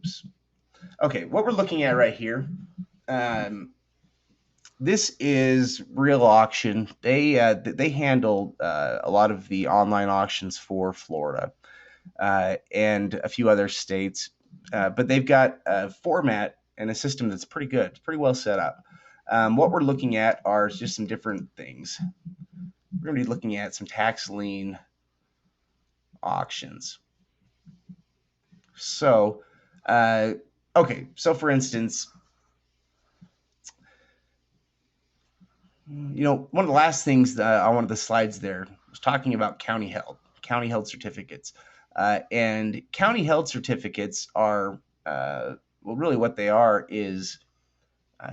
Oops. Okay, what we're looking at right here, this is Real Auction. They handle a lot of the online auctions for Florida and a few other states, but they've got a format and a system that's pretty good. It's pretty well set up. What we're looking at are just some different things. We're going to be looking at some tax lien auctions. So, okay, so for instance, one of the last things on one of the slides there was talking about county held certificates. And county held certificates are, well, really what they are is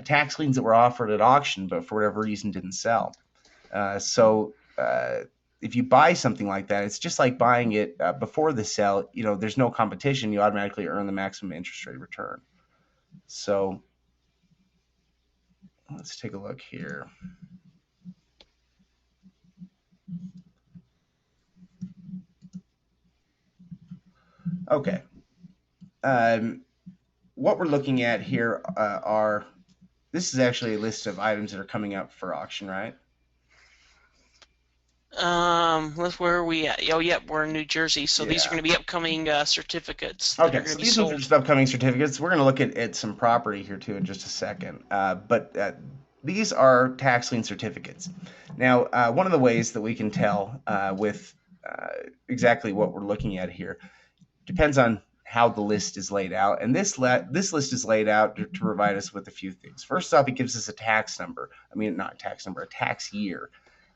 tax liens that were offered at auction, but for whatever reason didn't sell. So if you buy something like that, it's just like buying it before the sale. There's no competition. You automatically earn the maximum interest rate return. So let's take a look here. Okay. What we're looking at here this is actually a list of items that are coming up for auction, right? Where are we at? Oh, yep, we're in New Jersey, so these are going to be upcoming certificates. Okay, so these are just upcoming certificates. We're going to look at some property here too in just a second. But these are tax lien certificates. Now, one of the ways that we can tell with exactly what we're looking at here depends on how the list is laid out. And this list is laid out to provide us with a few things. First off, it gives us a tax number. I mean, not a tax number, a tax year.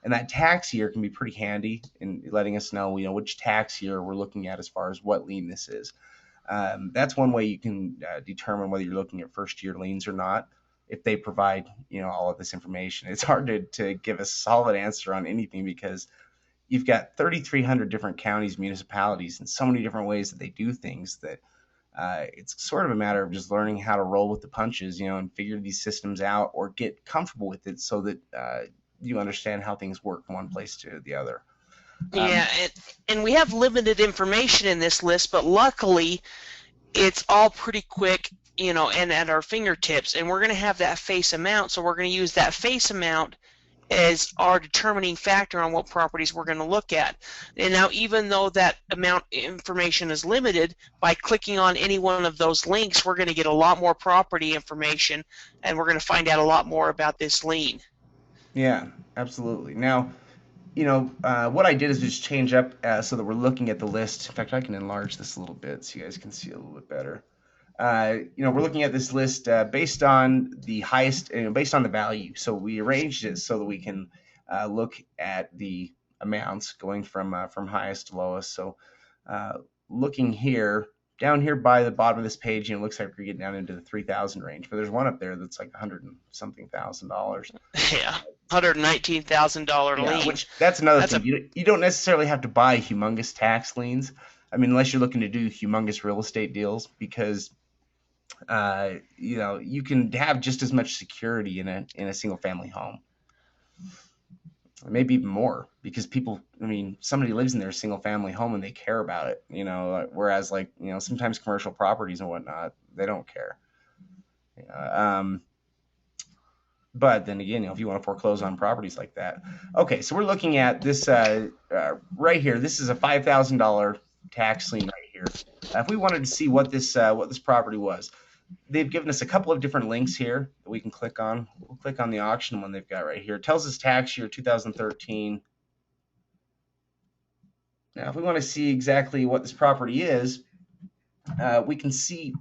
And that tax year can be pretty handy in letting us know, which tax year we're looking at as far as what lien this is. That's one way you can determine whether you're looking at first year liens or not. If they provide, all of this information, it's hard to give a solid answer on anything because you've got 3,300 different counties, municipalities, and so many different ways that they do things that it's sort of a matter of just learning how to roll with the punches, and figure these systems out or get comfortable with it so that you understand how things work from one place to the other. Yeah, and we have limited information in this list, but luckily it's all pretty quick, and at our fingertips, and we're going to have that face amount, so we're going to use that face amount as our determining factor on what properties we're going to look at. And now, even though that amount information is limited, by clicking on any one of those links, we're going to get a lot more property information, and we're going to find out a lot more about this lien. Yeah, absolutely. Now, what I did is just change up so that we're looking at the list. In fact, I can enlarge this a little bit so you guys can see a little bit better. We're looking at this list based on the highest, based on the value. So we arranged it so that we can look at the amounts going from highest to lowest. So looking here, down here by the bottom of this page, it looks like we're getting down into the 3,000 range, but there's one up there that's like $100 and something thousand. Yeah, $119,000 lien. Which that's another thing. You don't necessarily have to buy humongous tax liens. I mean, unless you're looking to do humongous real estate deals, because you can have just as much security in a single family home. Maybe even more, because somebody lives in their single family home and they care about it, whereas sometimes commercial properties and whatnot, they don't care. But then again, if you want to foreclose on properties like that. Okay, so we're looking at this right here. This is a $5,000 tax lien right here. If we wanted to see what this property was, they've given us a couple of different links here that we can click on. We'll click on the auction one they've got right here. It tells us tax year 2013. Now, if we want to see exactly what this property is, we can see,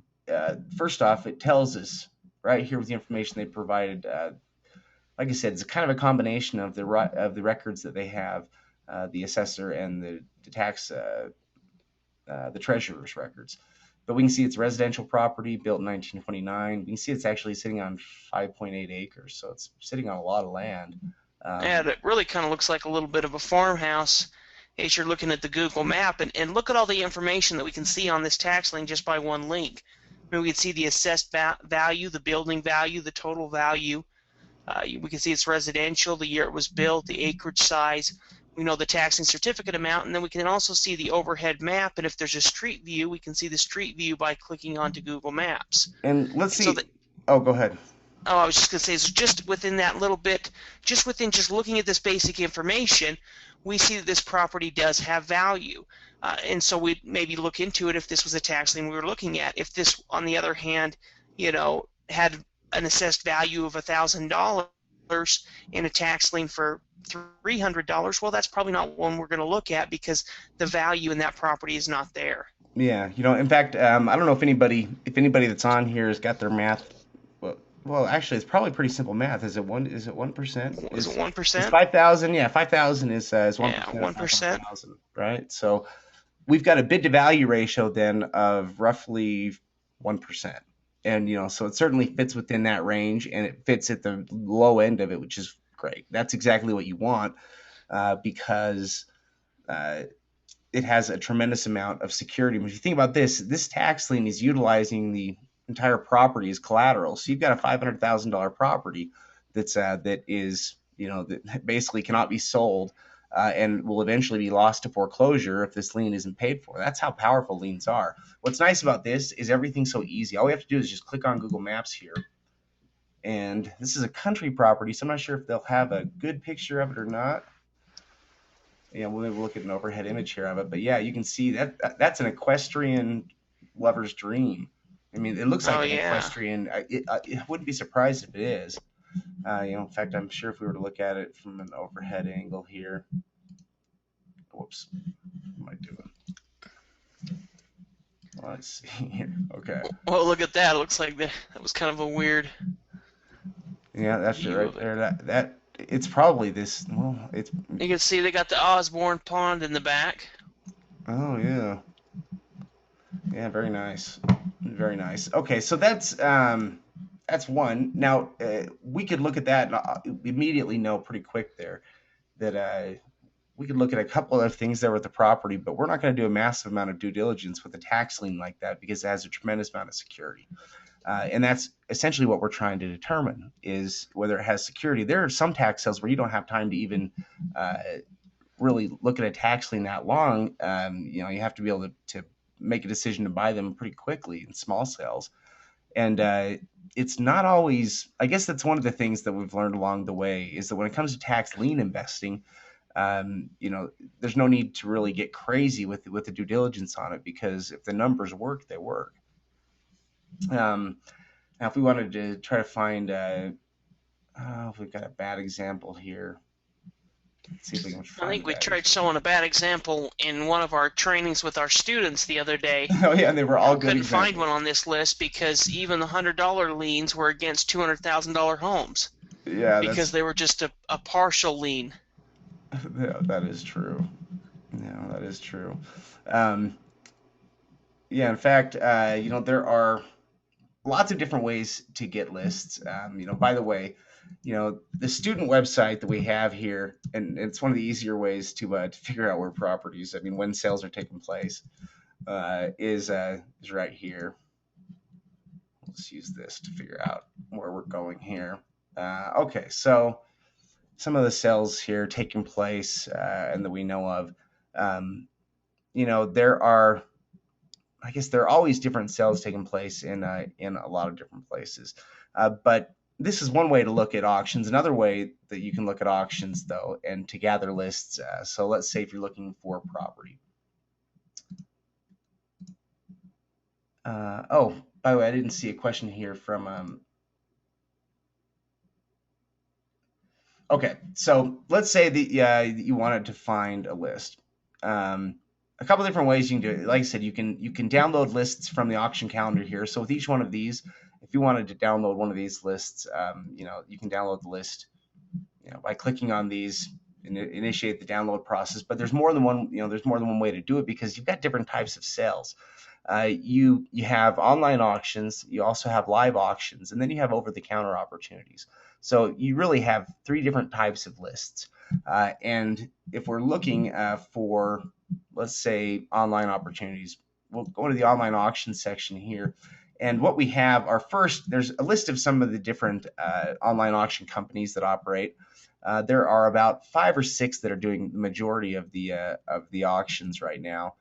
first off, it tells us right here with the information they provided. Like I said, it's kind of a combination of the records that they have, the assessor and the tax, the treasurer's records. But we can see it's residential property built in 1929. We can see it's actually sitting on 5.8 acres, so it's sitting on a lot of land. Yeah, that really kind of looks like a little bit of a farmhouse as you're looking at the Google map. And look at all the information that we can see on this tax lien just by one link. I mean, we can see the assessed value, the building value, the total value. We can see it's residential, the year it was built, the acreage size. We the tax lien certificate amount, and then we can also see the overhead map, and if there's a street view, we can see the street view by clicking onto Google Maps. And let's And so see. Oh, go ahead. Oh, I was just going to say, so just within that little bit, just within just looking at this basic information, we see that this property does have value. And so we'd maybe look into it if this was a tax lien we were looking at. If this, on the other hand, had an assessed value of $1,000 in a tax lien for $300, well, that's probably not one we're going to look at because the value in that property is not there. Yeah, in fact, I don't know if anybody that's on here has got their math. Well, actually, it's probably pretty simple math. Is it 1%? Is it 1%? Is 5,000? Yeah, 5,000 is 1%. Yeah, 1%. Right? So we've got a bid to value ratio then of roughly 1%. And so it certainly fits within that range, and it fits at the low end of it, which is great. That's exactly what you want, because it has a tremendous amount of security. If you think about this tax lien is utilizing the entire property as collateral. So you've got a $500,000 property that is that basically cannot be sold, and will eventually be lost to foreclosure if this lien isn't paid for. That's how powerful liens are. What's nice about this is everything's so easy. All we have to do is just click on Google Maps here. And this is a country property, so I'm not sure if they'll have a good picture of it or not. Yeah, we'll look at an overhead image here of it. But yeah, you can see that's an equestrian lover's dream. I mean, it looks like an equestrian. I wouldn't be surprised if it is. In fact, I'm sure if we were to look at it from an overhead angle here. Whoops. What am I doing? Let's see here. Okay. Well, look at that. It looks like that was kind of a weird. Yeah, that's it right there. That it's probably this. Well, it's. You can see they got the Osborne Pond in the back. Oh yeah. Yeah, very nice. Very nice. Okay, so that's one. Now we could look at that and immediately know pretty quick there that we could look at a couple other things there with the property, but we're not going to do a massive amount of due diligence with a tax lien like that because it has a tremendous amount of security. And that's essentially what we're trying to determine is whether it has security. There are some tax sales where you don't have time to even really look at a tax lien that long. You have to be able to make a decision to buy them pretty quickly in small sales. And it's not always, I guess that's one of the things that we've learned along the way is that when it comes to tax lien investing, there's no need to really get crazy with the due diligence on it because if the numbers work, they work. Now, if we wanted to try to find, if we've got a bad example here. Let's see if we can find I think we tried showing a bad example in one of our trainings with our students the other day. Oh yeah, and they were all good. Couldn't find one on this list because even the $100 liens were against $200,000 homes. Yeah, because they were just a partial lien. Yeah, that is true. Yeah, that is true. Yeah, in fact, there are lots of different ways to get lists. By the way, the student website that we have here, and it's one of the easier ways to figure out where properties, when sales are taking place, is right here. Let's use this to figure out where we're going here. Okay, so some of the sales here taking place and that we know of, there are always different sales taking place in a lot of different places. But this is one way to look at auctions. Another way that you can look at auctions, though, and to gather lists. So let's say if you're looking for property. Oh, by the way, I didn't see a question here from. Okay, so let's say that you wanted to find a list. A couple different ways you can do it. Like I said, you can download lists from the auction calendar here. So with each one of these, if you wanted to download one of these lists, you can download the list, by clicking on these and initiate the download process. But there's more than one, there's more than one way to do it because you've got different types of sales. You have online auctions, you also have live auctions, and then you have over-the-counter opportunities. So you really have three different types of lists. And if we're looking for, let's say, online opportunities, we'll go to the online auction section here. And what we have are first, there's a list of some of the different online auction companies that operate. There are about 5 or 6 that are doing the majority of the auctions right now.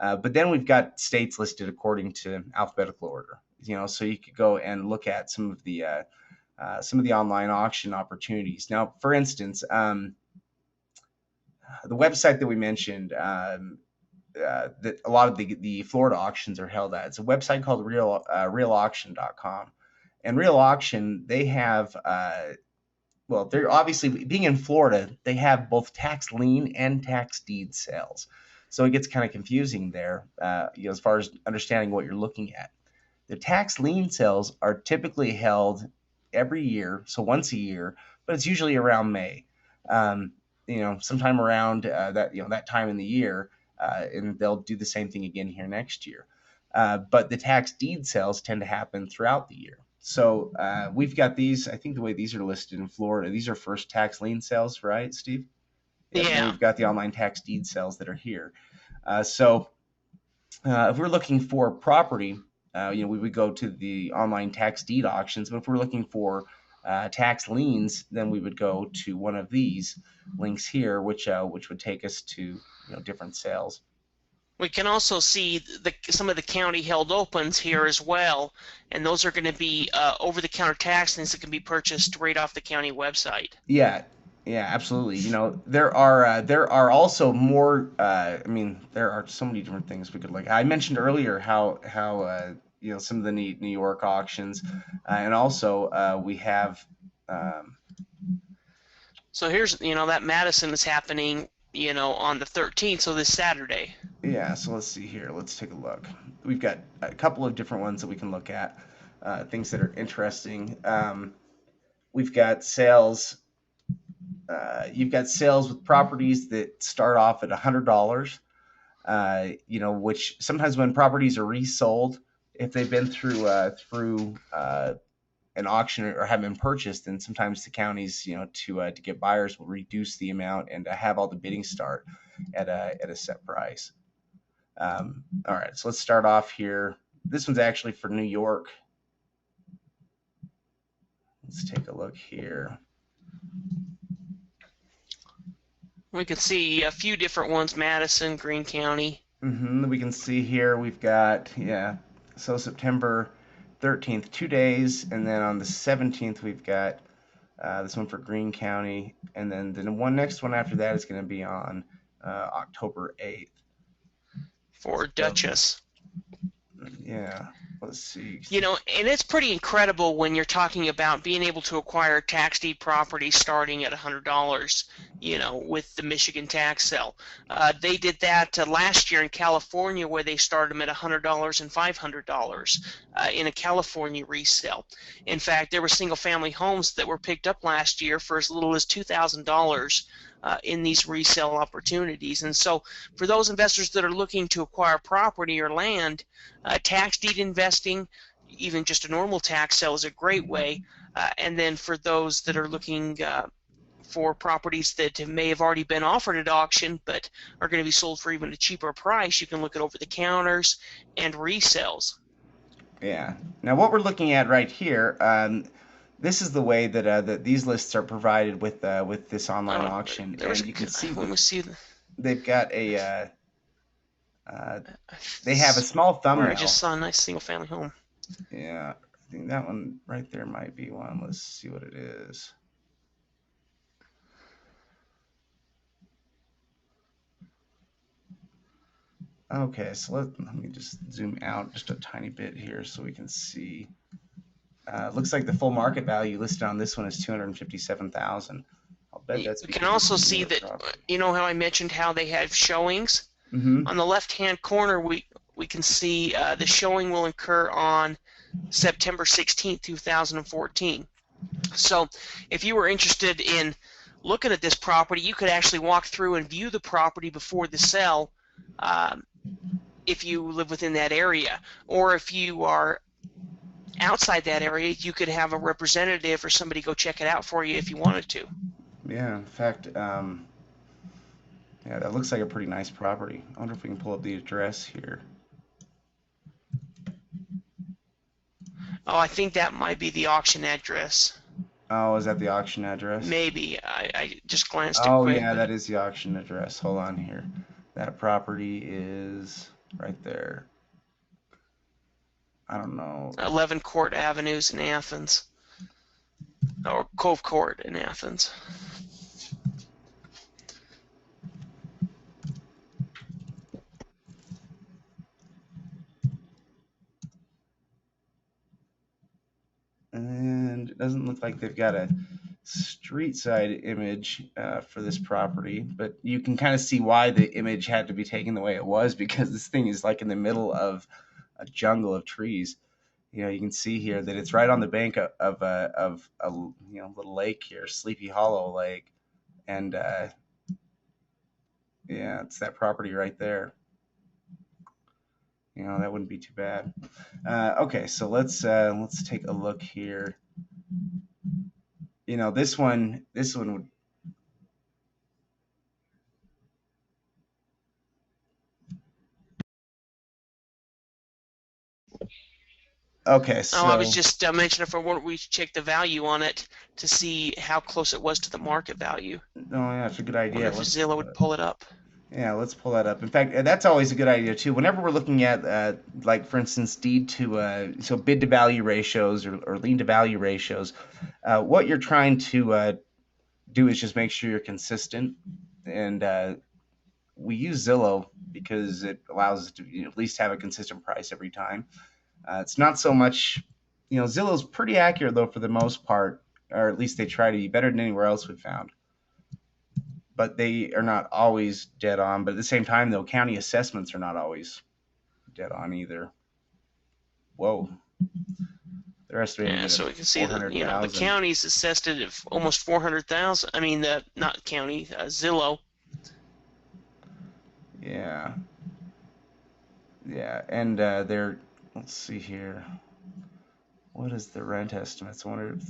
But then we've got states listed according to alphabetical order. So you could go and look at some of the online auction opportunities. Now, for instance, the website that we mentioned, that a lot of the Florida auctions are held at. It's a website called realauction.com. And Real Auction, they have, well, they're obviously, being in Florida, they have both tax lien and tax deed sales. So it gets kind of confusing there, as far as understanding what you're looking at. The tax lien sales are typically held every year, so once a year, but it's usually around May. Um, sometime around that time in the year, and they'll do the same thing again here next year. But the tax deed sales tend to happen throughout the year. So we've got these. I think the way these are listed in Florida, these are first tax lien sales, right, Steve? Yep. And then Yeah. we've got the online tax deed sales that are here. So if we're looking for property, we would go to the online tax deed auctions. But if we're looking for tax liens, then we would go to one of these links here, which would take us to different sales. We can also see some of the county held opens here as well, and those are going to be over-the-counter tax liens that can be purchased right off the county website. Yeah, yeah, absolutely. There are also more. There are so many different things we could look at. I mentioned earlier how some of the New York auctions, and also we have. So here's that Madison is happening on the 13th, so this Saturday. Yeah, so let's see here. Let's take a look. We've got a couple of different ones that we can look at, things that are interesting. We've got sales. You've got sales with properties that start off at $100. Which sometimes when properties are resold, if they've been through an auction or have been purchased, then sometimes the counties, to get buyers, will reduce the amount and have all the bidding start at a set price. All right, so let's start off here. This one's actually for New York. Let's take a look here. We can see a few different ones: Madison, Greene County. We can see here we've got, so September 13th, 2 days, and then on the 17th we've got this one for Greene County, and then the next one after that is going to be on October 8th. For Dutchess. Yeah, let's see. And it's pretty incredible when you're talking about being able to acquire tax deed property starting at $100, with the Michigan tax sale. They did that last year in California, where they started them at $100 and $500 in a California resale. In fact, there were single-family homes that were picked up last year for as little as $2,000 in these resale opportunities. And so for those investors that are looking to acquire property or land, tax deed investing, even just a normal tax sale, is a great way. And then for those that are looking for properties that may have already been offered at auction but are going to be sold for even a cheaper price, you can look at over-the-counters and resales. Yeah. Now what we're looking at right here, this is the way that these lists are provided with this online auction, and you can see they've got a they have a small thumbnail. I just saw a nice single-family home. Yeah, I think that one right there might be one. Let's see what it is. Okay, so let me just zoom out just a tiny bit here so we can see. Looks like the full market value listed on this one is $257,000. I'll bet that's. You can also see that how I mentioned how they have showings. On the left-hand corner, we can see the showing will occur on September 16th, 2014. So if you were interested in looking at this property, you could actually walk through and view the property before the sale, if you live within that area. Or if you are outside that area, you could have a representative or somebody go check it out for you if you wanted to. Yeah, in fact, yeah, that looks like a pretty nice property. I wonder if we can pull up the address here. Oh, I think that might be the auction address. Oh, is that the auction address? Maybe. I just glanced it Oh, quick, yeah, but that is the auction address. Hold on here. That property is right there. I don't know. 11 Court Avenues in Athens, or Cove Court in Athens. And it doesn't look like they've got a street side image for this property, but you can kind of see why the image had to be taken the way it was, because this thing is like in the middle of a jungle of trees. You can see here that it's right on the bank of a little lake here, Sleepy Hollow Lake, and yeah, it's that property right there. That wouldn't be too bad. Okay, so let's take a look here. This one would. Okay, Oh, I was so just mentioning for what we check the value on it to see how close it was to the market value. oh yeah, it's a good Wonder idea. if Zillow would pull it up. Yeah, let's pull that up. In fact, that's always a good idea too. Whenever we're looking at, like for instance, deed to so bid to value ratios or lien to value ratios, what you're trying to do is just make sure you're consistent. And we use Zillow because it allows us to at least have a consistent price every time. It's not so much, Zillow's pretty accurate though for the most part, or at least they try to be better than anywhere else we've found. But they are not always dead on. But at the same time, though, county assessments are not always dead on either. Whoa, they're estimating Yeah, it at so we can see four that hundred the thousand. county's assessed it at almost 400,000. I mean, the not county, Zillow. Yeah, yeah, and they're. Let's see here. What is the rent estimates? I wonder if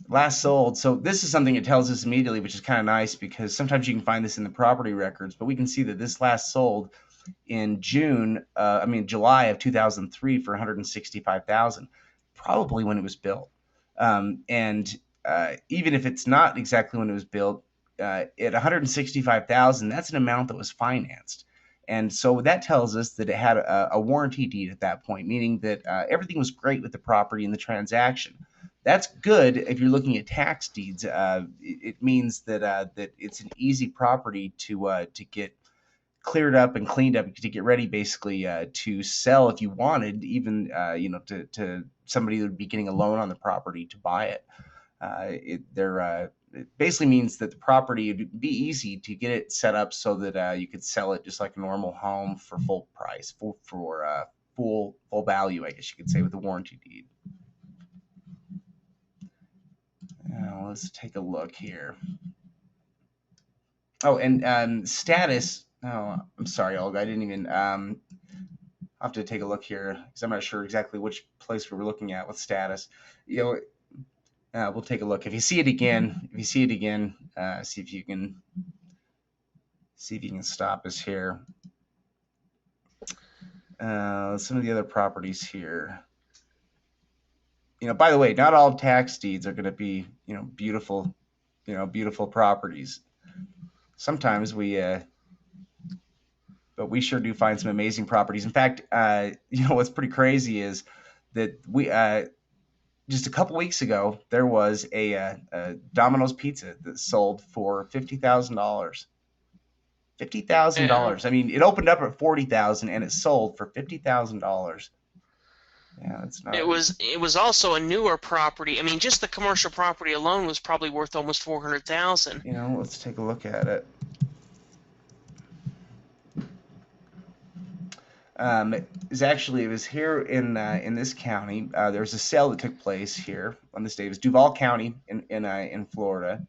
last sold. So this is something it tells us immediately, which is kind of nice because sometimes you can find this in the property records, but we can see that this last sold in July of 2003 for 165,000, probably when it was built. And even if it's not exactly when it was built, at 165,000, that's an amount that was financed. And so that tells us that it had a warranty deed at that point, meaning that everything was great with the property and the transaction. That's good if you're looking at tax deeds. It means that it's an easy property to get cleared up and cleaned up to get ready, basically to sell if you wanted, even to somebody that would be getting a loan on the property to buy it. It basically means that the property would be easy to get it set up so that you could sell it just like a normal home for full price, full value, I guess you could say, with a warranty deed. Now, let's take a look here. Oh, and status. Oh, I'm sorry, Olga. I didn't even. I'll have to take a look here because I'm not sure exactly which place we were looking at with status. You we'll take a look. If you see it again, see if you can stop us here. Some of the other properties here. By the way, not all tax deeds are going to be beautiful, beautiful properties. Sometimes but we sure do find some amazing properties. In fact, what's pretty crazy is that we just a couple weeks ago there was a Domino's pizza that sold for $50,000. Yeah. $50,000. I mean, it opened up at 40,000 and it sold for $50,000. Yeah, that's It not. was also a newer property. I mean, just the commercial property alone was probably worth almost 400,000. Let's take a look at it. It was here in this county. There was a sale that took place here on this day. It was Duval County in Florida,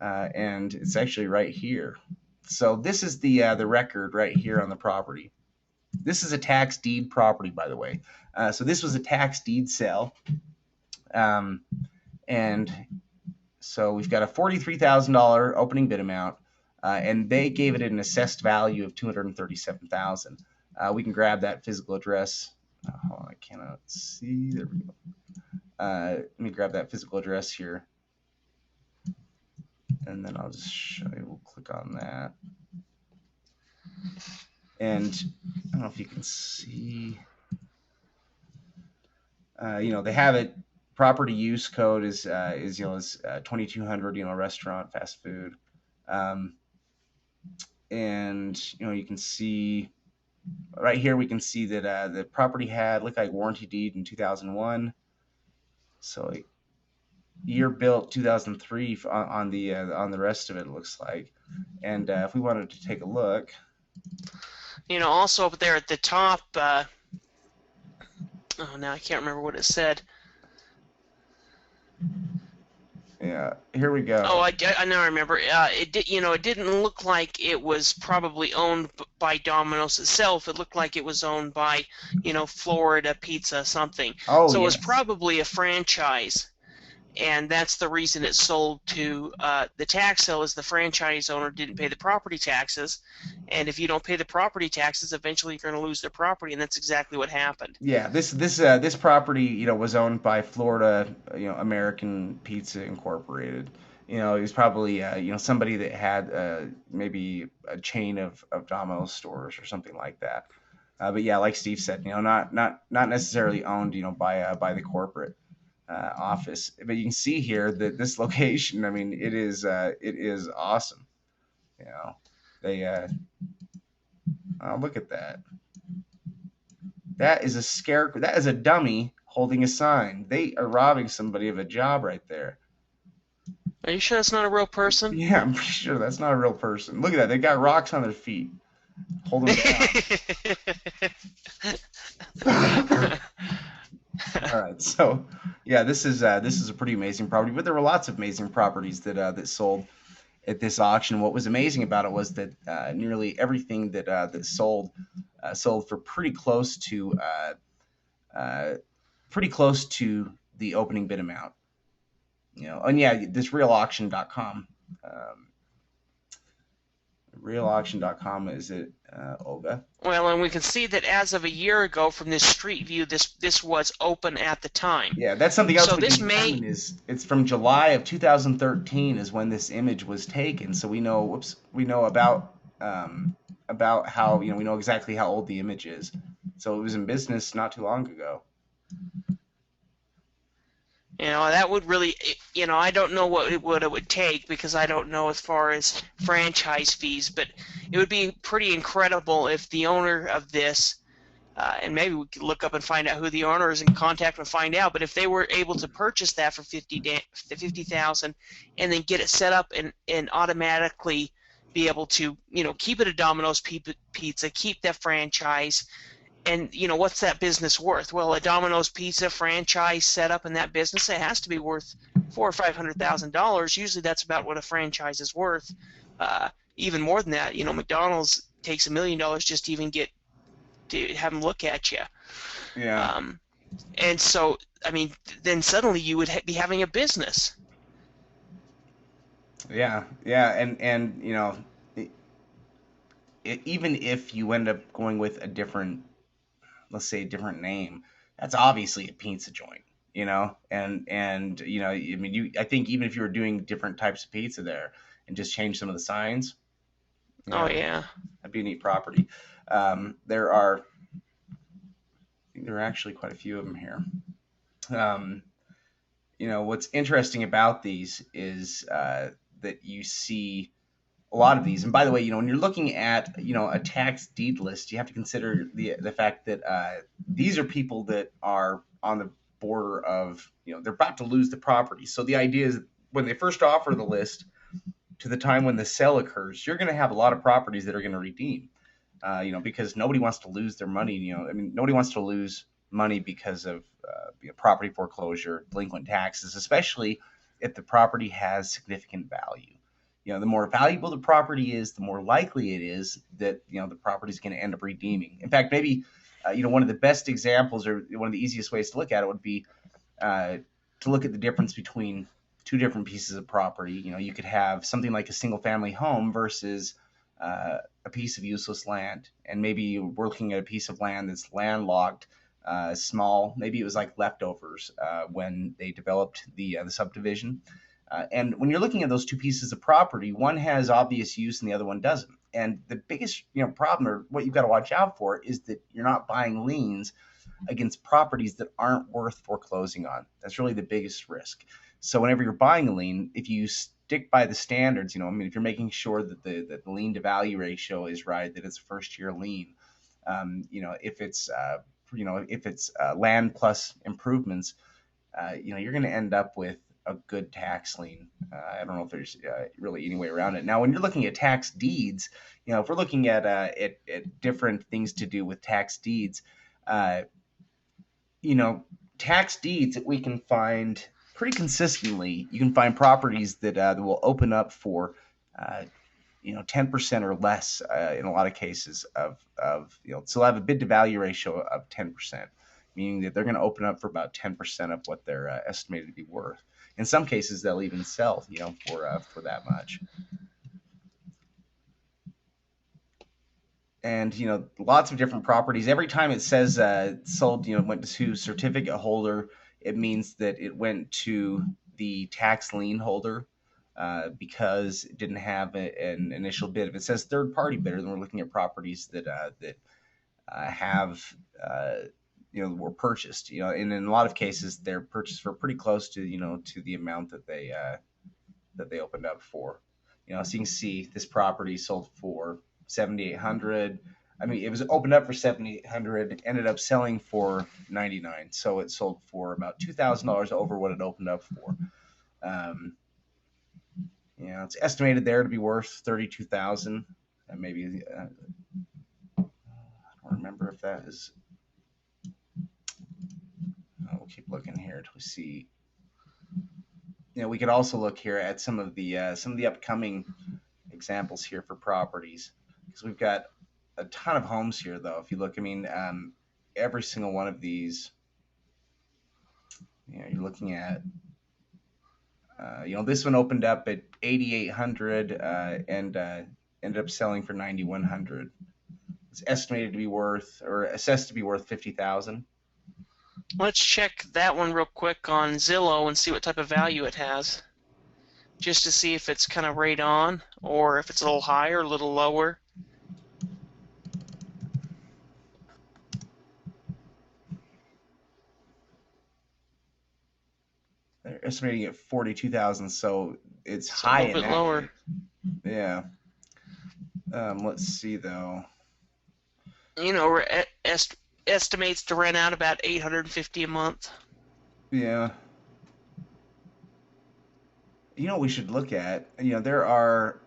and it's actually right here. So this is the record right here on the property. This is a tax deed property, by the way. So this was a tax deed sale, and so we've got a $43,000 opening bid amount, and they gave it an assessed value of $237,000. We can grab that physical address hold on, I cannot see. There we go. Let me grab that physical address here, and then I'll just show you. We'll click on that, and I don't know if you can see. They have it. Property use code is 2200. Restaurant, fast food, um, and you can see right here. We can see that the property had looked like warranty deed in 2001. So year built 2003 on the rest of it, looks like. And if we wanted to take a look, Also up there at the top. Now I can't remember what it said. yeah, here we go. Oh, I now remember. It didn't look like it was probably owned by Domino's itself. It looked like it was owned by, Florida Pizza something. Oh, So it was yes. probably a franchise, and that's the reason it sold to the tax sale. Is the franchise owner didn't pay the property taxes, and if you don't pay the property taxes, eventually you're going to lose the property, and that's exactly what happened. Yeah, this property, was owned by Florida, American Pizza Incorporated. It was probably somebody that had maybe a chain of Domino's stores or something like that. But yeah, like Steve said, not necessarily owned, by the corporate office. But you can see here that this location, I mean, it is awesome. They look at that. That is a scarecrow. That is a dummy holding a sign. They are robbing somebody of a job right there. Are you sure that's not a real person? Yeah, I'm pretty sure that's not a real person. Look at that. They got rocks on their feet. Hold them down. All right. So, yeah, this is a pretty amazing property, but there were lots of amazing properties that sold at this auction. What was amazing about it was that nearly everything that sold for pretty close to the opening bid amount. And yeah, this realauction.com. Realauction.com, is it, Olga? Well, and we can see that as of a year ago from this street view, this was open at the time. Yeah, that's something else So we this can may determine is it's from July of 2013 is when this image was taken. So we know about how we know exactly how old the image is. So it was in business not too long ago. that would really, I don't know what it would take because I don't know as far as franchise fees, but it would be pretty incredible if the owner of this, and maybe we could look up and find out who the owner is and contact them and find out, but if they were able to purchase that for $50,000 and then get it set up and automatically be able to, keep it a Domino's Pizza, keep that franchise. And what's that business worth? Well, a Domino's Pizza franchise set up in that business, it has to be worth $400,000 or $500,000. Usually, that's about what a franchise is worth. Even more than that, McDonald's takes $1 million just to even get to have them look at you. Yeah. And so, I mean, then suddenly you would be having a business. Yeah, and even if you end up going with a different, let's say, a different name, that's obviously a pizza joint, and I mean, I think even if you were doing different types of pizza there and just change some of the signs, Oh yeah, that'd be a neat property. There are, I think there are actually quite a few of them here. What's interesting about these is that you see a lot of these. And by the way, when you're looking at a tax deed list, you have to consider the fact that these are people that are on the border of they're about to lose the property. So the idea is when they first offer the list to the time when the sale occurs, you're going to have a lot of properties that are going to redeem. Because nobody wants to lose their money. I mean, nobody wants to lose money because of property foreclosure, delinquent taxes, especially if the property has significant value. The more valuable the property is, the more likely it is that the property is going to end up redeeming. In fact, maybe one of the best examples or one of the easiest ways to look at it would be to look at the difference between two different pieces of property. You could have something like a single family home versus a piece of useless land, and maybe we're looking at a piece of land that's landlocked small. Maybe it was like leftovers when they developed the subdivision. And when you're looking at those two pieces of property, one has obvious use and the other one doesn't. And the biggest problem, or what you've got to watch out for, is that you're not buying liens against properties that aren't worth foreclosing on. That's really the biggest risk. So whenever you're buying a lien, if you stick by the standards, I mean, if you're making sure that the lien to value ratio is right, that it's a first year lien, if it's land plus improvements, you're going to end up with a good tax lien. I don't know if there's really any way around it. Now, when you're looking at tax deeds, if we're looking at different things to do with tax deeds, uh, tax deeds that we can find pretty consistently. You can find properties that will open up for, uh, 10% or less in a lot of cases so they'll have a bid to value ratio of 10%, meaning that they're going to open up for about 10% of what they're estimated to be worth. In some cases, they'll even sell, for that much. And lots of different properties. Every time it says sold, went to certificate holder, it means that it went to the tax lien holder because it didn't have an initial bid. If it says third party bidder, then we're looking at properties that have were purchased. And in a lot of cases, they're purchased for pretty close to the amount that they opened up for. So you can see this property sold for 7,800. I mean, it was opened up for 7,800, ended up selling for 99. So it sold for about $2,000 over what it opened up for. It's estimated there to be worth 32,000, and maybe I don't remember if that is. We'll keep looking here till we see. We could also look here at some of the upcoming examples here for properties, because we've got a ton of homes here. Though, if you look, I mean, every single one of these, you're looking at. This one opened up at 8,800 and ended up selling for 9,100. It's estimated to be worth, or assessed to be worth, 50,000. Let's check that one real quick on Zillow and see what type of value it has, just to see if it's kind of right on or if it's a little higher, a little lower. They're estimating at 42,000, so it's A high little in bit that lower. case. Yeah. Let's see though. Estimates to rent out about $850 a month. Yeah. What we should look at? There are.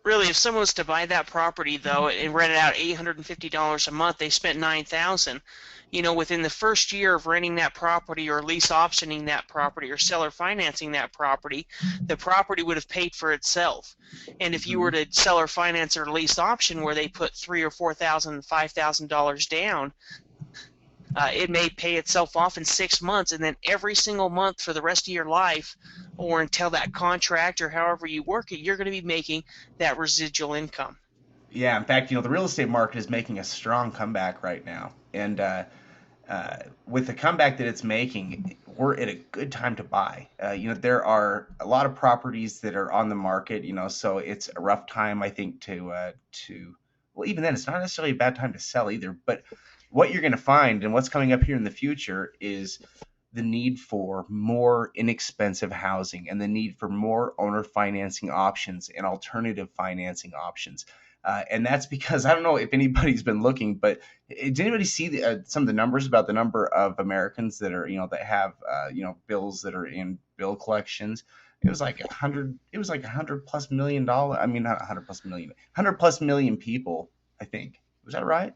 Really, if someone was to buy that property though and rent it out $850 a month, they spent $9,000. Within the first year of renting that property or lease optioning that property or seller financing that property, the property would have paid for itself. And if you were to seller finance or lease option where they put $3,000 or $4,000, $5,000 down, it may pay itself off in 6 months, and then every single month for the rest of your life, or until that contract or however you work it, you're going to be making that residual income. Yeah, in fact, the real estate market is making a strong comeback right now, and with the comeback that it's making, we're at a good time to buy. There are a lot of properties that are on the market. So it's a rough time, I think, to. Well, even then, it's not necessarily a bad time to sell either. But what you're going to find, and what's coming up here in the future, is the need for more inexpensive housing and the need for more owner financing options and alternative financing options. And that's because I don't know if anybody's been looking, but did anybody see some of the numbers about the number of Americans that are that have bills that are in bill collections? It was like 100. It was like $100+ million. I mean, not 100+ million. 100+ million people. I think, was that right?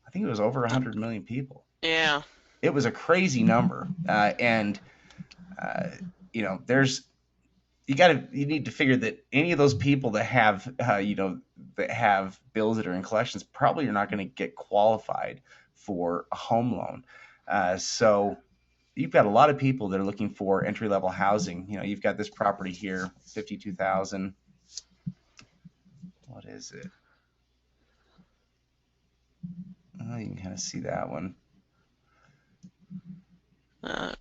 I think it was over 100 million people. Yeah. It was a crazy number, and there's you need to figure that any of those people that have that have bills that are in collections probably are not going to get qualified for a home loan. So you've got a lot of people that are looking for entry level housing. You've got this property here, 52,000. What is it? Oh, you can kind of see that one. Uh,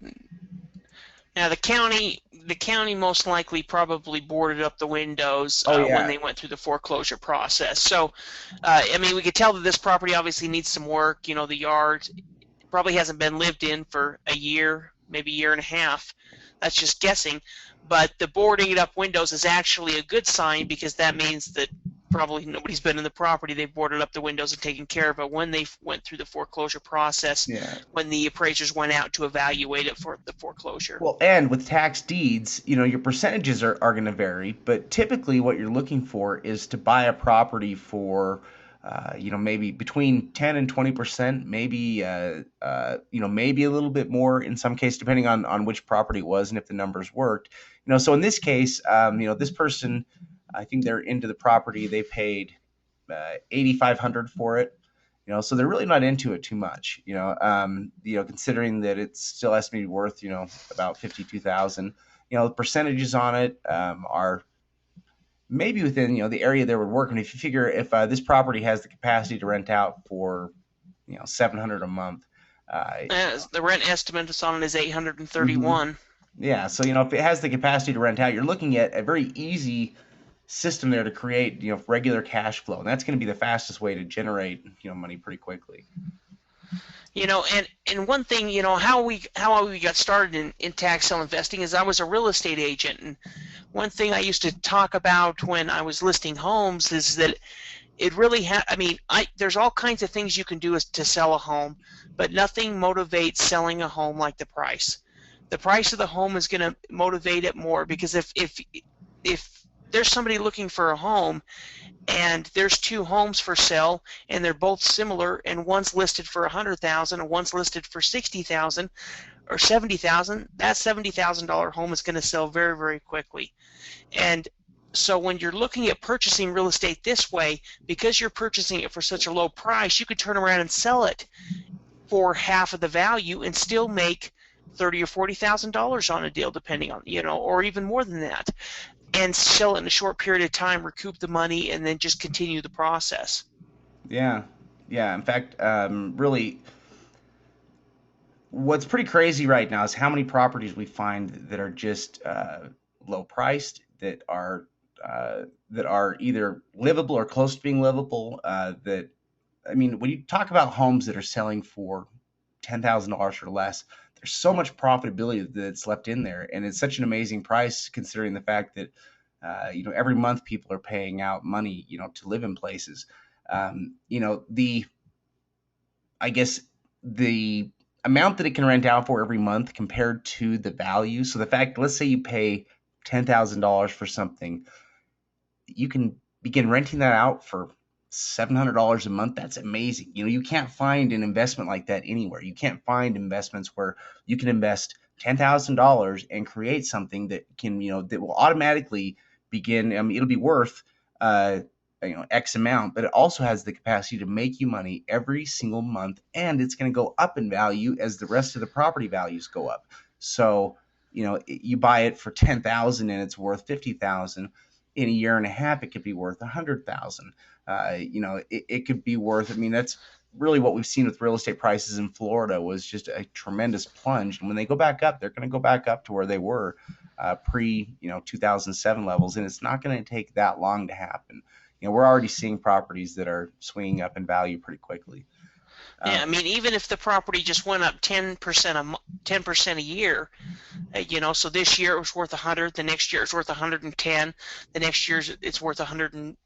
Now the county most likely probably boarded up the windows Oh when yeah. they went through the foreclosure process. So, I mean, we could tell that this property obviously needs some work. The yard probably hasn't been lived in for a year, maybe a year and a half. That's just guessing. But the boarding up windows is actually a good sign because that means that probably nobody's been in the property. They've boarded up the windows and taken care of it when they went through the foreclosure process, Yeah. when the appraisers went out to evaluate it for the foreclosure. Well, and with tax deeds, your percentages are going to vary, but typically what you're looking for is to buy a property for, maybe between 10 and 20%, maybe, maybe a little bit more in some case, depending on which property it was and if the numbers worked. So in this case, this person, I think they're into the property, they paid 8,500 for it. So they're really not into it too much. Considering that it's still estimated worth, about 52,000. The percentages on it are maybe within the area they would work. And if you figure if this property has the capacity to rent out for 700 a month, The rent estimate on it is mhm. 831. Yeah. So if it has the capacity to rent out, you're looking at a very easy system there to create regular cash flow, and that's going to be the fastest way to generate money pretty quickly. And one thing, how we got started in tax sale investing is I was a real estate agent, and one thing I used to talk about when I was listing homes is that it really I mean, there's all kinds of things you can do to sell a home, but nothing motivates selling a home like the price. The price of the home is going to motivate it more, because if there's somebody looking for a home and there's two homes for sale and they're both similar and one's listed for 100,000 and one's listed for 60,000 or 70,000, that $70,000 home is going to sell very, very quickly. And so when you're looking at purchasing real estate this way, because you're purchasing it for such a low price, you could turn around and sell it for half of the value and still make $30,000 or $40,000 on a deal, depending on, or even more than that, and sell it in a short period of time, recoup the money, and then just continue the process. Yeah, yeah. In fact, really, what's pretty crazy right now is how many properties we find that are just low priced, that are either livable or close to being livable. That I mean, when you talk about homes that are selling for $10,000 or less, there's so much profitability that's left in there, and it's such an amazing price considering the fact that every month people are paying out money to live in places. The I guess the amount that it can rent out for every month compared to the value. So the fact, let's say you pay $10,000 for something, you can begin renting that out for $700 a month. That's amazing. You can't find an investment like that anywhere. You can't find investments where you can invest $10,000 and create something that can, that will automatically begin. I mean, it'll be worth, uh, X amount, but it also has the capacity to make you money every single month, and it's going to go up in value as the rest of the property values go up. So, you buy it for 10,000 and it's worth 50,000. In a year and a half, it could be worth 100,000. It could be worth. I mean, that's really what we've seen with real estate prices in Florida was just a tremendous plunge. And when they go back up, they're going to go back up to where they were pre 2007 levels, and it's not going to take that long to happen. We're already seeing properties that are swinging up in value pretty quickly. Yeah, I Um, mean, even if the property just went up 10% 10% a year, so this year it was worth 100, the next year it's worth 110, the next year it's worth 100, and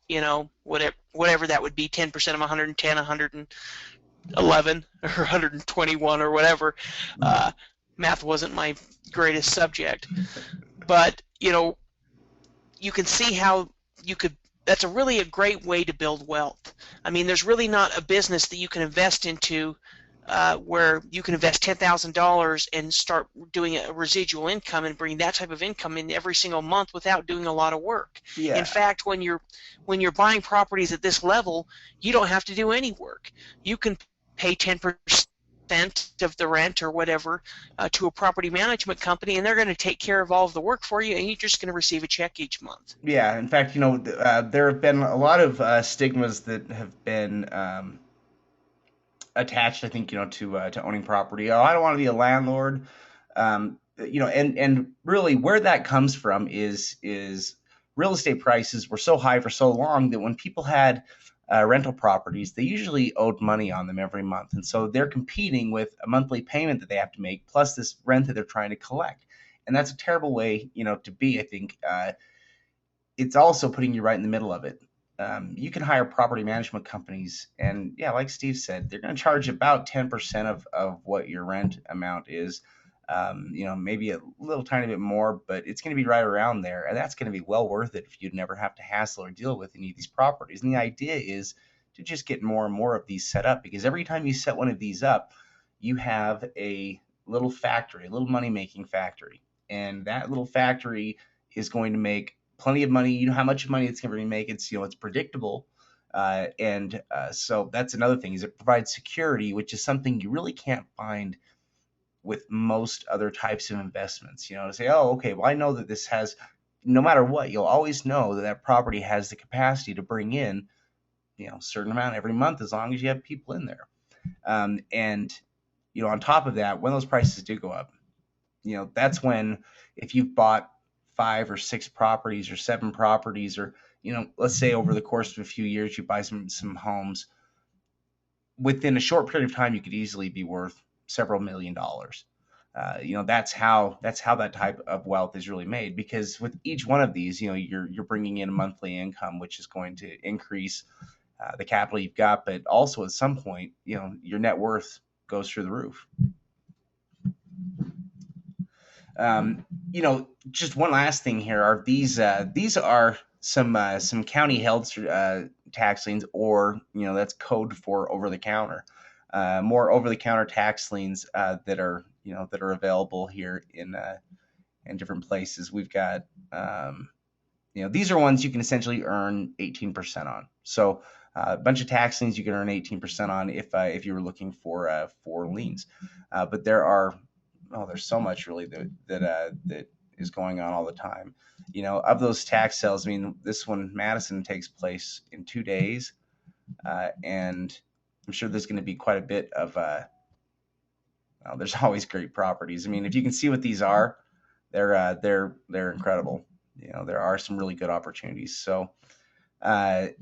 whatever that would be, 10% of 110, 111 or 121 or whatever. Math wasn't my greatest subject, but you can see how you could that's a really a great way to build wealth. I mean, there's really not a business that you can invest into where you can invest $10,000 and start doing a residual income and bring that type of income in every single month without doing a lot of work. In yeah, fact, when you're buying properties at this level, you don't have to do any work. You can pay 10% of the rent or whatever to a property management company, and they're going to take care of all of the work for you, and you're just going to receive a check each month. yeah. In fact, there have been a lot of stigmas that have been attached, I think, to owning property. Oh, I don't want to be a landlord. And really where that comes from is real estate prices were so high for so long that when people had rental properties, they usually owed money on them every month, and so they're competing with a monthly payment that they have to make plus this rent that they're trying to collect, and that's a terrible way, to be. I think it's also putting you right in the middle of it. You can hire property management companies, and yeah, like Steve said, they're going to charge about 10% of what your rent amount is. Maybe a little tiny bit more, but it's going to be right around there, and that's going to be well worth it if you'd never have to hassle or deal with any of these properties. And the idea is to just get more and more of these set up, because every time you set one of these up, you have a little factory, a little money making factory, and that little factory is going to make plenty of money. You know how much money it's going to make. It's predictable, and so that's another thing, is it provides security, which is something you really can't find with most other types of investments. To say, oh, okay, well, I know that this has, no matter what, you'll always know that that property has the capacity to bring in, a certain amount every month as long as you have people in there. And on top of that, when those prices do go up, that's when, if you've bought 5 or 6 properties or 7 properties, or let's say over the course of a few years you buy some homes, within a short period of time you could easily be worth several $1,000,000. That's how that type of wealth is really made, because with each one of these, you're bringing in a monthly income, which is going to increase the capital you've got, but also at some point, your net worth goes through the roof. Just one last thing here are these are some county held tax liens, or that's code for over the counter, more over the counter tax liens that are available here in different places. We've got these are ones you can essentially earn 18% on. So a bunch of tax liens you can earn 18% on if you were looking for liens, but there's so much really that is going on all the time. Of those tax sales, I mean, this one, Madison, takes place in 2 days, and I'm sure there's going to be quite a bit of. There's always great properties. I mean, if you can see what these are, they're incredible. There are some really good opportunities. So let's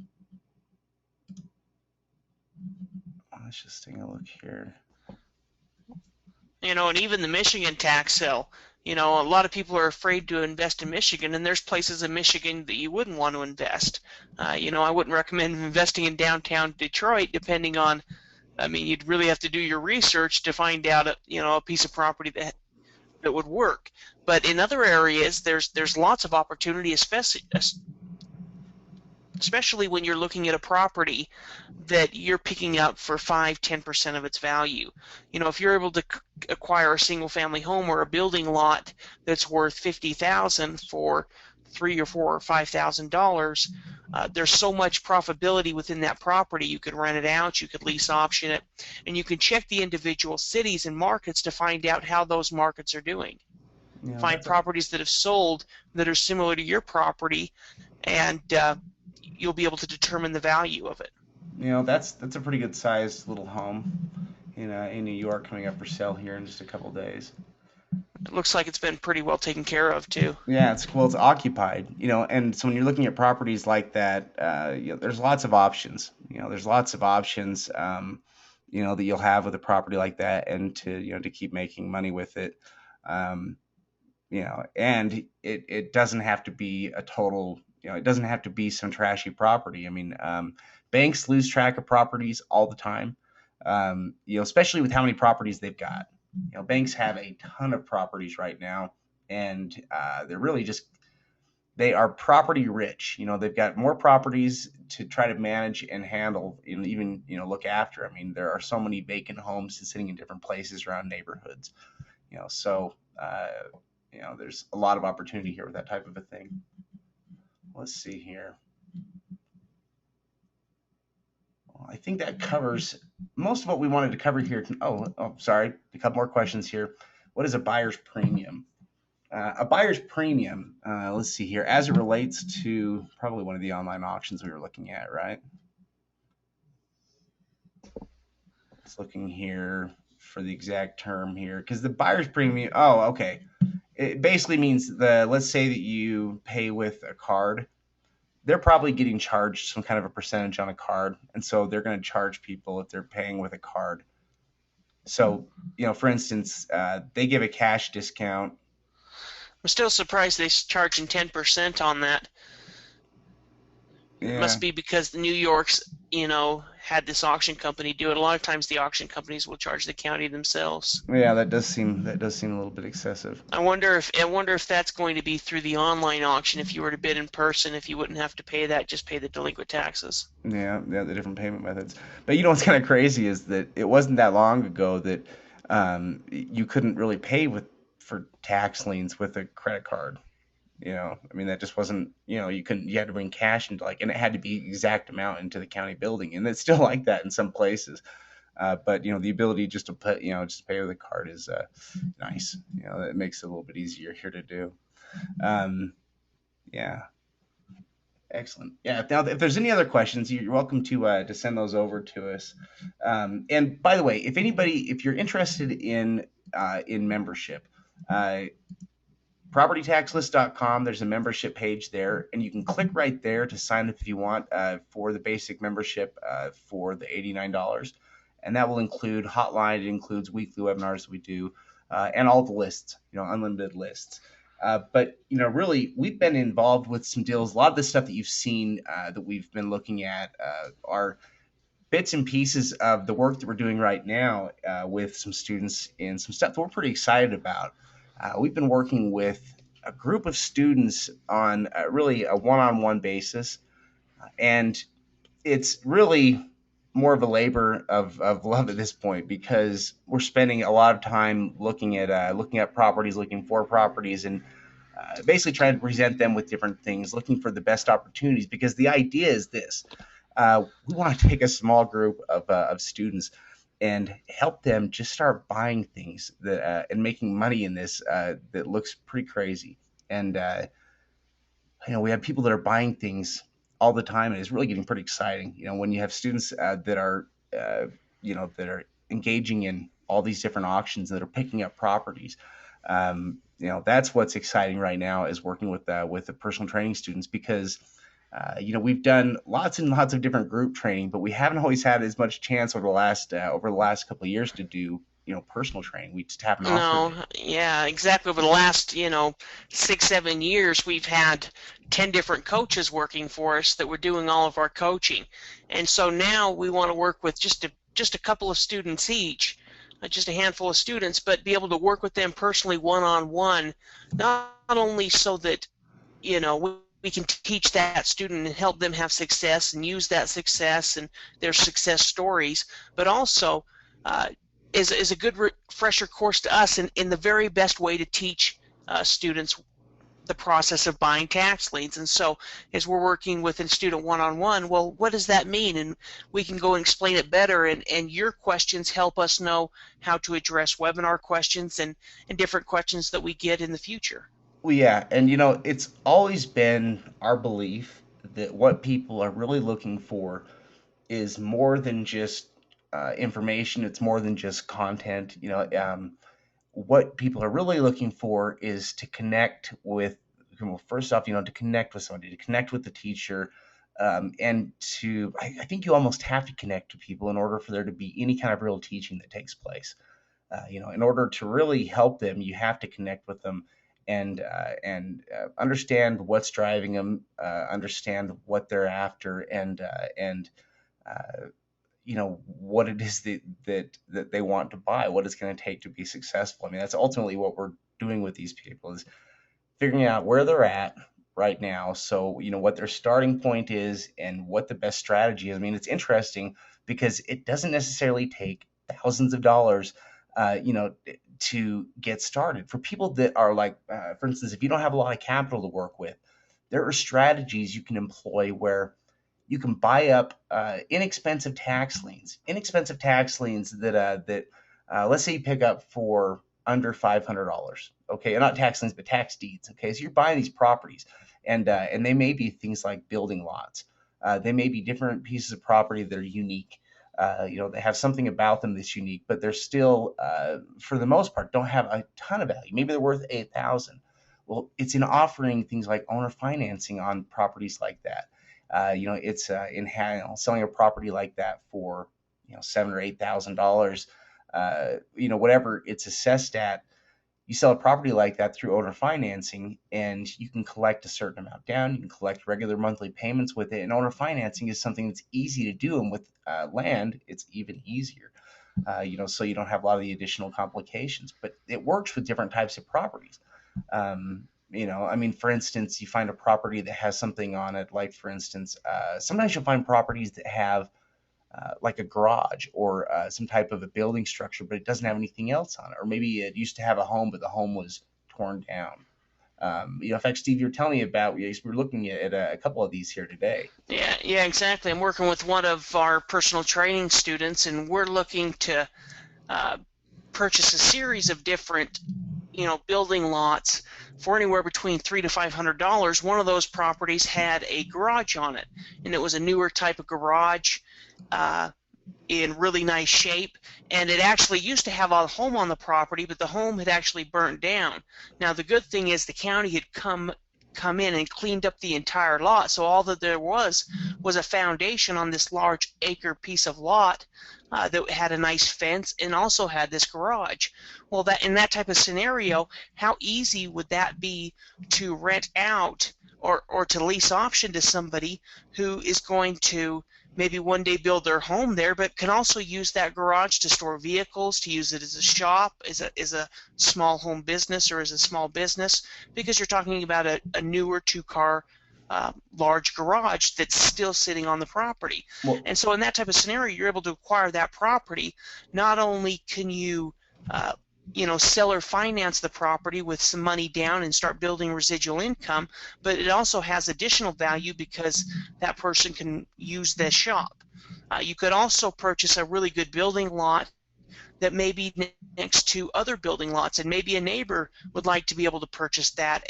just take a look here. And even the Michigan tax sale, a lot of people are afraid to invest in Michigan, and there's places in Michigan that you wouldn't want to invest. I wouldn't recommend investing in downtown Detroit, depending on, you'd really have to do your research to find out, a piece of property that would work. But in other areas, there's lots of opportunity, especially when you're looking at a property that you're picking up for 5-10% of its value. If you're able to acquire a single family home or a building lot that's worth $50,000 for $3,000 or $4,000 or $5,000, there's so much profitability within that property. You could rent it out, you could lease option it, and you can check the individual cities and markets to find out how those markets are doing. Find properties that have sold that are similar to your property, and you'll be able to determine the value of it. That's a pretty good sized little home in New York, coming up for sale here in just a couple days. It looks like it's been pretty well taken care of too. Yeah, it's occupied, and so when you're looking at properties like that, there's lots of options. There's lots of options, that you'll have with a property like that, and to keep making money with it. And it doesn't have to be a total, it doesn't have to be some trashy property. I mean, banks lose track of properties all the time, especially with how many properties they've got. Banks have a ton of properties right now, and they are property rich. They've got more properties to try to manage and handle, and even look after. I mean, there are so many vacant homes sitting in different places around neighborhoods. So there's a lot of opportunity here with that type of a thing. Let's see here. I think that covers most of what we wanted to cover here. Oh, sorry. A couple more questions here. What is a buyer's premium? A buyer's premium, let's see here, as it relates to probably one of the online auctions we were looking at, right? It's looking here. for the exact term here, because the buyer's premium. Oh, okay. It basically means let's say that you pay with a card, they're probably getting charged some kind of a percentage on a card, and so they're going to charge people if they're paying with a card. So, for instance, they give a cash discount. I'm still surprised they're charging 10% on that. It Yeah, must be because the New York's, had this auction company do it. A lot of times the auction companies will charge the county themselves. yeah, that does seem a little bit excessive. I wonder if that's going to be through the online auction. If you were to bid in person, if you wouldn't have to pay that, just pay the delinquent taxes. Yeah, yeah, the different payment methods. But what's kind of crazy is that it wasn't that long ago that you couldn't really pay for tax liens with a credit card. I mean, that just wasn't, you couldn't, you had to bring cash into and it had to be exact amount into the county building. And it's still like that in some places. But, the ability just to put, just to pay with a card is nice. That makes it a little bit easier here to do. Um, yeah. Excellent. Yeah. Now, if there's any other questions, you're welcome to send those over to us. And by the way, if you're interested in membership, uh, propertytaxlist.com, there's a membership page there, and you can click right there to sign up if you want for the basic membership for the $89. And that will include hotline. It includes weekly webinars that we do, and all the lists, unlimited lists. But really, we've been involved with some deals. A lot of the stuff that you've seen that we've been looking at are bits and pieces of the work that we're doing right now with some students and some stuff that we're pretty excited about. We've been working with a group of students on really a one-on-one basis, and it's really more of a labor of love at this point because we're spending a lot of time looking at properties, looking for properties, and basically trying to present them with different things, looking for the best opportunities. Because the idea is this: we want to take a small group of students and help them just start buying things and making money in this that looks pretty crazy. And we have people that are buying things all the time, and it's really getting pretty exciting. When you have students uh, that are engaging in all these different auctions that are picking up properties. That's what's exciting right now is working with the personal training students because we've done lots and lots of different group training, but we haven't always had as much chance over the last couple of years to do personal training. We just haven't offered No, it. yeah, exactly. Over the last, 6, 7 years, we've had 10 different coaches working for us that were doing all of our coaching. And so now we want to work with just a couple of students each, just a handful of students, but be able to work with them personally one-on-one, not only so that, we can teach that student and help them have success and use that success and their success stories, but also uh, is a good refresher course to us in the very best way to teach students the process of buying tax liens. And so as we're working with a student one-on-one, well, what does that mean? And we can go and explain it better. And your questions help us know how to address webinar questions and different questions that we get in the future. Well, yeah, and it's always been our belief that what people are really looking for is more than just information. It's more than just content. What people are really looking for is to connect with. Well, first off, to connect with somebody, to connect with the teacher, and I think you almost have to connect to people in order for there to be any kind of real teaching that takes place. In order to really help them, you have to connect with them and understand what's driving them, understand what they're after, and uh, what it is that they want to buy, what it's going to take to be successful. I mean, that's ultimately what we're doing with these people is figuring out where they're at right now. So, what their starting point is and what the best strategy is. I mean, it's interesting because it doesn't necessarily take thousands of dollars, to get started. For people that are for instance, if you don't have a lot of capital to work with, there are strategies you can employ where you can buy up inexpensive tax liens that let's say you pick up for under $500. Okay, and not tax liens, but tax deeds. Okay, so you're buying these properties, and they may be things like building lots. They may be different pieces of property that are unique. They have something about them that's unique, but they're still, for the most part, don't have a ton of value. Maybe they're worth 8,000. Well, it's in offering things like owner financing on properties like that. It's selling a property like that for $7,000 or $8,000. Whatever it's assessed at, you sell a property like that through owner financing, and you can collect a certain amount down. You can collect regular monthly payments with it. And owner financing is something that's easy to do. And with land, it's even easier. So you don't have a lot of the additional complications. But it works with different types of properties. For instance, you find a property that has something on it, like, for instance, sometimes you'll find properties that have like a garage or some type of a building structure, but it doesn't have anything else on it. Or maybe it used to have a home, but the home was torn down. In fact, Steve, you're telling me about, we're looking at a couple of these here today. Yeah, exactly. I'm working with one of our personal training students, and we're looking to purchase a series of different, building lots for anywhere between $300 to $500. One of those properties had a garage on it, and it was a newer type of garage in really nice shape. And it actually used to have a home on the property, but the home had actually burnt down. Now, the good thing is the county had come in and cleaned up the entire lot, so all that there was a foundation on this large acre piece of lot that had a nice fence and also had this garage. Well, that in that type of scenario, how easy would that be to rent out or to lease option to somebody who is going to maybe one day build their home there, but can also use that garage to store vehicles, to use it as a shop, as a small home business, or as a small business, because you're talking about a newer two-car large garage that's still sitting on the property. Well, And so in that type of scenario, you're able to acquire that property. Not only can you sell or finance the property with some money down and start building residual income, but it also has additional value because that person can use the shop. You could also purchase a really good building lot that may be next to other building lots, and maybe a neighbor would like to be able to purchase that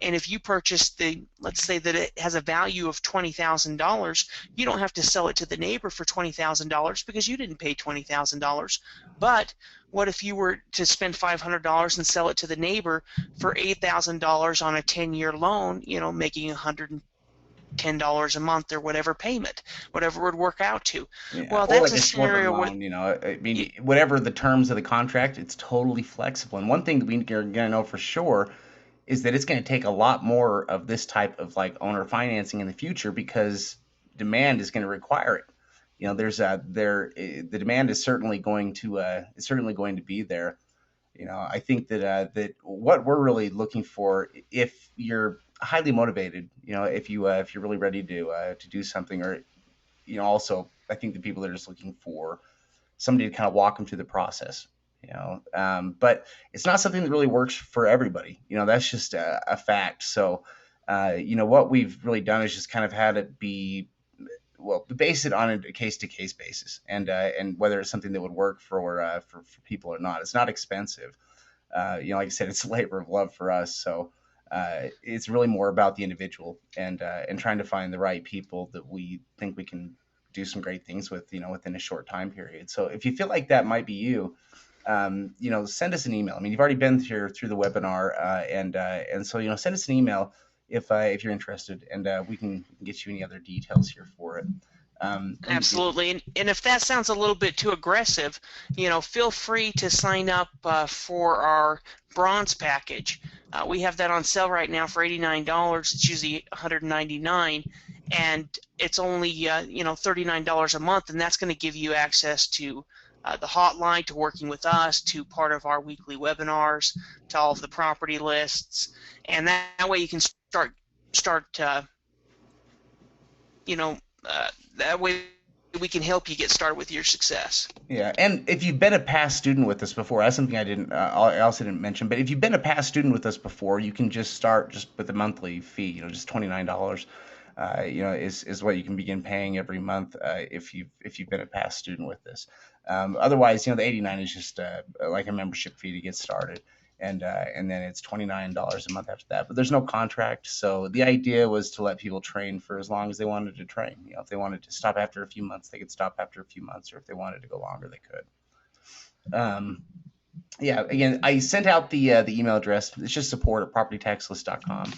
and if you purchase let's say that it has a value of $20,000, you don't have to sell it to the neighbor for $20,000 because you didn't pay $20,000. But what if you were to spend $500 and sell it to the neighbor for $8,000 on a 10-year loan, making $110 a month or whatever payment, whatever would work out to. yeah, Well, or that's like a a shorter scenario where loan. Whatever the terms of the contract, it's totally flexible. And one thing that we're going to know for sure is that it's going to take a lot more of this type of like owner financing in the future, because demand is going to require it. The demand is certainly going to be there. I think that what we're really looking for, if you're highly motivated, if you're really ready to do something, or also I think the people that are just looking for somebody to kind of walk them through the process. But it's not something that really works for everybody. That's just a fact. So, what we've really done is just kind of had it be, well, base it on a case to case basis, and whether it's something that would work for people or not. It's not expensive. Like I said, it's a labor of love for us. So it's really more about the individual, and trying to find the right people that we think we can do some great things with, within a short time period. So if you feel like that might be you, send us an email. I mean, you've already been here through the webinar, and so send us an email if you're interested, and we can get you any other details here for it. Absolutely. And if that sounds a little bit too aggressive, feel free to sign up for our bronze package. We have that on sale right now for $89. It's usually $199, and it's only $39 a month, and that's going to give you access to the hotline, to working with us, to part of our weekly webinars, to all of the property lists, and that way you can start that way we can help you get started with your success. Yeah, and if you've been a past student with us before, that's something I also didn't mention. But if you've been a past student with us before, you can just start just with a monthly fee. Just $29. Is what you can begin paying every month if you've been a past student with this. Otherwise, the $89 is just like a membership fee to get started. and then it's $29 a month after that. But there's no contract, so the idea was to let people train for as long as they wanted to train. If they wanted to stop after a few months, they could stop after a few months, or if they wanted to go longer, they could. Yeah, again, I sent out the email address. It's just support@propertytaxlist.com.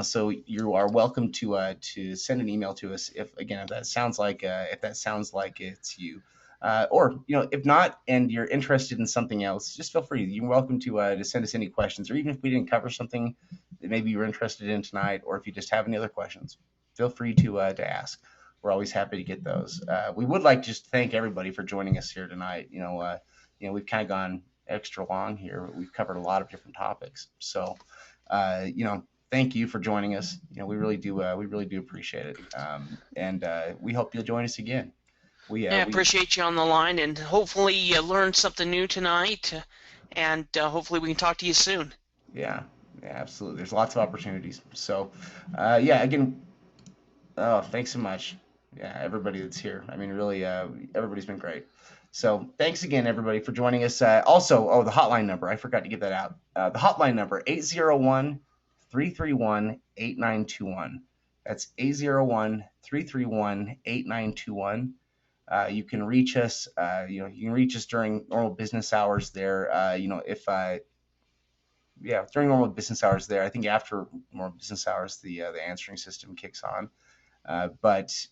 So you are welcome to send an email to us if that sounds like it's you. Or if not, and you're interested in something else, just feel free. You're welcome to send us any questions, or even if we didn't cover something that maybe you're interested in tonight, or if you just have any other questions, feel free to ask. We're always happy to get those. We would like to just thank everybody for joining us here tonight. We've kind of gone extra long here. We've covered a lot of different topics. So, thank you for joining us. We really do appreciate it. And we hope you'll join us again. I appreciate you on the line, and hopefully you learned something new tonight, and hopefully we can talk to you soon. Yeah, absolutely. There's lots of opportunities. So, again, oh, thanks so much. Yeah, everybody that's here. I mean, really, everybody's been great. So thanks again, everybody, for joining us. Also, the hotline number. I forgot to give that out. The hotline number, 801-331-8921. That's 801-331-8921. You can reach us. You can reach us during normal business hours there. During normal business hours there. I think after normal business hours, the answering system kicks on. But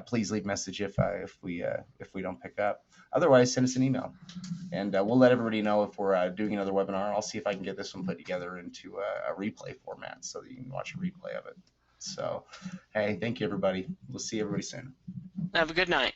please leave a message if we don't pick up. Otherwise, send us an email, and we'll let everybody know if we're doing another webinar. I'll see if I can get this one put together into a replay format so that you can watch a replay of it. So, hey, thank you, everybody. We'll see everybody soon. Have a good night.